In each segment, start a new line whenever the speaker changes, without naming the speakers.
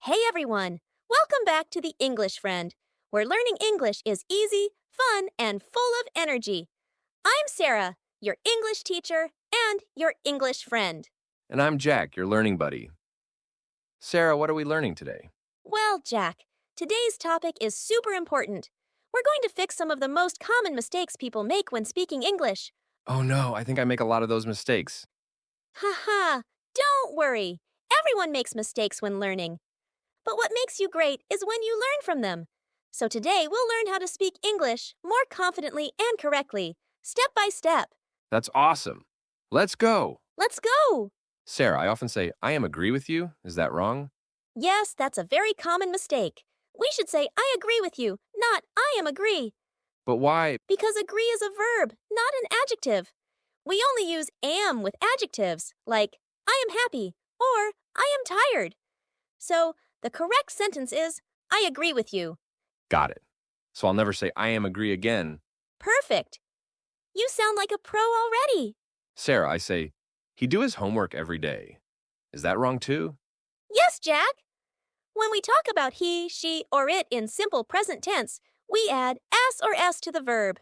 Hey everyone! Welcome back to the English Friend, where learning English is easy, fun, and full of energy. I'm Sarah, your English teacher and your English friend.
And I'm Jack, your learning buddy. Sarah, what are we learning today?
Well, Jack, today's topic is super important. We're going to fix some of the most common mistakes people make when speaking English.
Oh no, I think I make a lot of those mistakes.
Haha, don't worry. Everyone makes mistakes when learning. But what makes you great is when you learn from them. So today we'll learn how to speak English more confidently and correctly, step by step.
That's awesome. Let's go.
Let's go!
Sarah, I often say, I am agree with you. Is that wrong?
Yes, that's a very common mistake. We should say, I agree with you, not I am agree.
But why?
Because agree is a verb, not an adjective. We only use am with adjectives, like I am happy or I am tired. So the correct sentence is, I agree with you.
Got it. So I'll never say I am agree again.
Perfect. You sound like a pro already.
Sarah, I say, he do his homework every day. Is that wrong too?
Yes, Jack. When we talk about he, she, or it in simple present tense, we add s or s to the verb.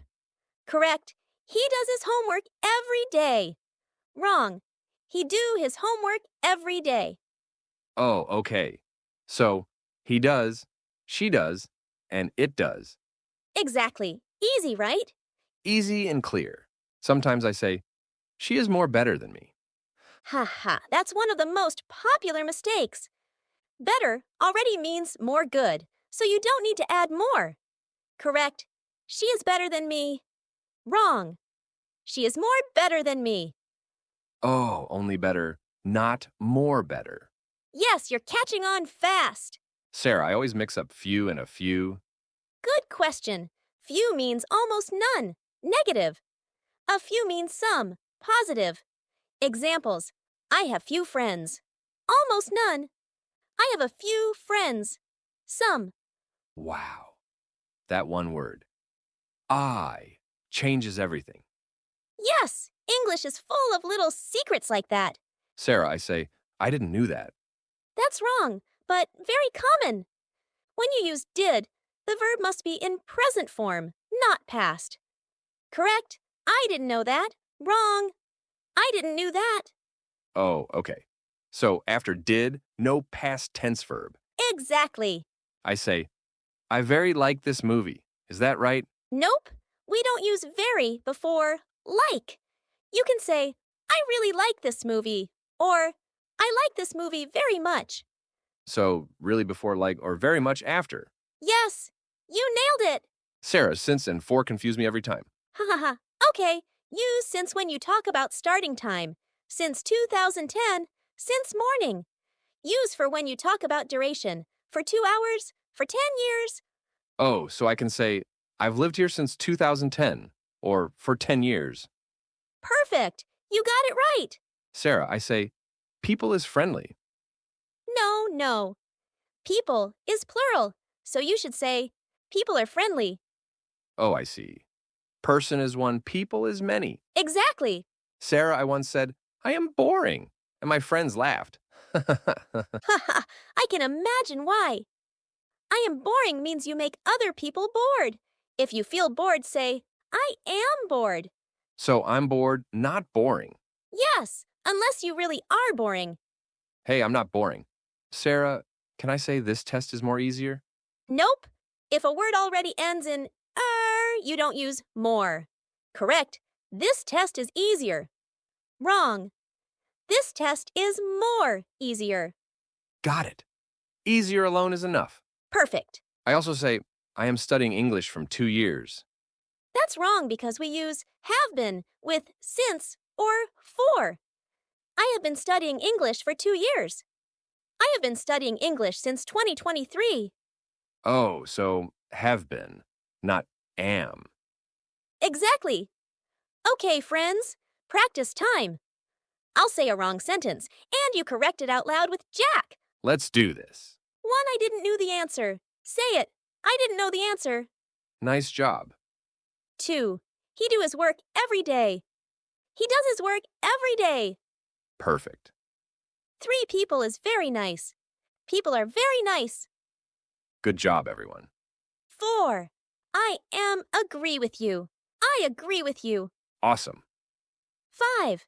Correct. He does his homework every day. Wrong. He do his homework every day.
Oh, okay. So he does, she does, and it does.
Exactly. Easy, right?
Easy and clear. Sometimes I say, she is more better than me.
Ha ha, that's one of the most popular mistakes. Better already means more good, so you don't need to add more. Correct. She is better than me. Wrong. She is more better than me.
Oh, only better, not more better.
Yes, you're catching on fast.
Sarah, I always mix up few and a few.
Good question. Few means almost none, negative. A few means some, positive. Examples: I have few friends. Almost none. I have a few friends. Some.
Wow. That one word. I changes everything.
Yes, English is full of little secrets like that.
Sarah, I say, I didn't knew that.
That's wrong, but very common. When you use did, the verb must be in present form, not past. Correct. I didn't know that. Wrong. I didn't knew that.
Oh, okay. So after did, no past tense verb.
Exactly.
I say, I very like this movie. Is that right?
Nope. We don't use very before like. You can say, I really like this movie, or I like this movie very much.
So really before like or very much after.
Yes, you nailed it.
Sarah, since and for confuse me every time.
Ha ha ha. Okay, use since when you talk about starting time. Since 2010, since morning. Use for when you talk about duration. For 2 hours, for 10 years.
Oh, so I can say, I've lived here since 2010, or for 10 years.
Perfect. You got it right.
Sarah, I say, people is friendly.
No, no. People is plural, so you should say, people are friendly.
Oh, I see. Person is one, people is many.
Exactly.
Sarah, I once said, I am boring, and my friends laughed.
Haha, I can imagine why. I am boring means you make other people bored. If you feel bored, say, I am bored.
So I'm bored, not boring.
Yes, unless you really are boring.
Hey, I'm not boring. Sarah, can I say this test is more easier?
Nope. If a word already ends in you don't use more. Correct. This test is easier. Wrong. This test is more easier.
Got it. Easier alone is enough.
Perfect.
I also say, I am studying English from 2 years.
That's wrong because we use have been with since or for. I have been studying English for 2 years. I have been studying English since 2023.
Oh, so have been, not am.
Exactly. Okay, friends, practice time. I'll say a wrong sentence, and you correct it out loud with Jack.
Let's do this.
One, I didn't know the answer. Say it. I didn't know the answer.
Nice job.
2, he do his work every day. He does his work every day.
Perfect.
3 people is very nice. People are very nice.
Good job, everyone.
4. I agree with you. I agree with you.
Awesome.
5.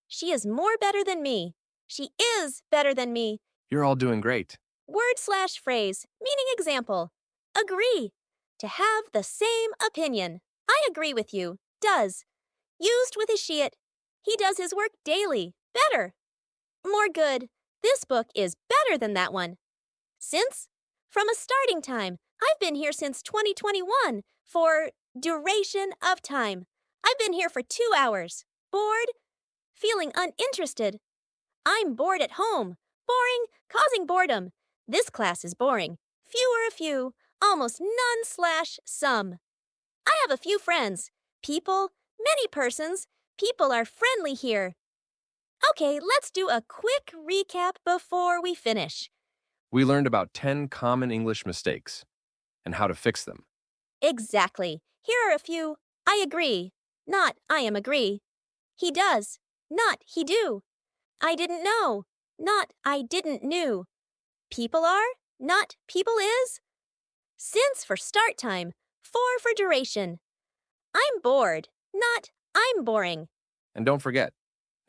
She is more better than me. She is better than me.
You're all doing great.
Word/phrase, meaning example. Agree. To have the same opinion. I agree with you. Does. Used with his she, it. He does his work daily. Better. More good. This book is better than that one. Since? From a starting time. I've been here since 2021. For duration of time. I've been here for 2 hours. Bored? Feeling uninterested. I'm bored at home. Boring, causing boredom. This class is boring. Fewer a few, almost none/some. I have a few friends. People, many persons. People are friendly here. Okay, let's do a quick recap before we finish.
We learned about 10 common English mistakes and how to fix them.
Exactly. Here are a few. I agree. Not I am agree. He does. Not he do. I didn't know. Not I didn't knew. People are. Not people is. Since for start time. For duration. I'm bored. Not I'm boring.
And don't forget,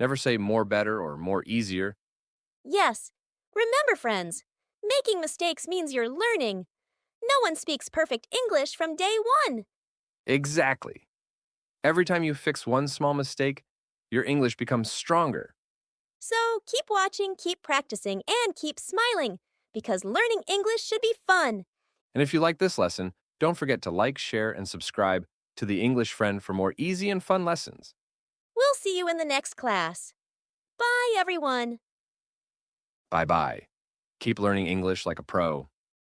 never say more better or more easier.
Yes. Remember, friends, making mistakes means you're learning. No one speaks perfect English from day one.
Exactly. Every time you fix one small mistake, your English becomes stronger.
So keep watching, keep practicing, and keep smiling, because learning English should be fun.
And if you like this lesson, don't forget to like, share, and subscribe to The English Friend for more easy and fun lessons.
We'll see you in the next class. Bye, everyone.
Bye-bye. Keep learning English like a pro.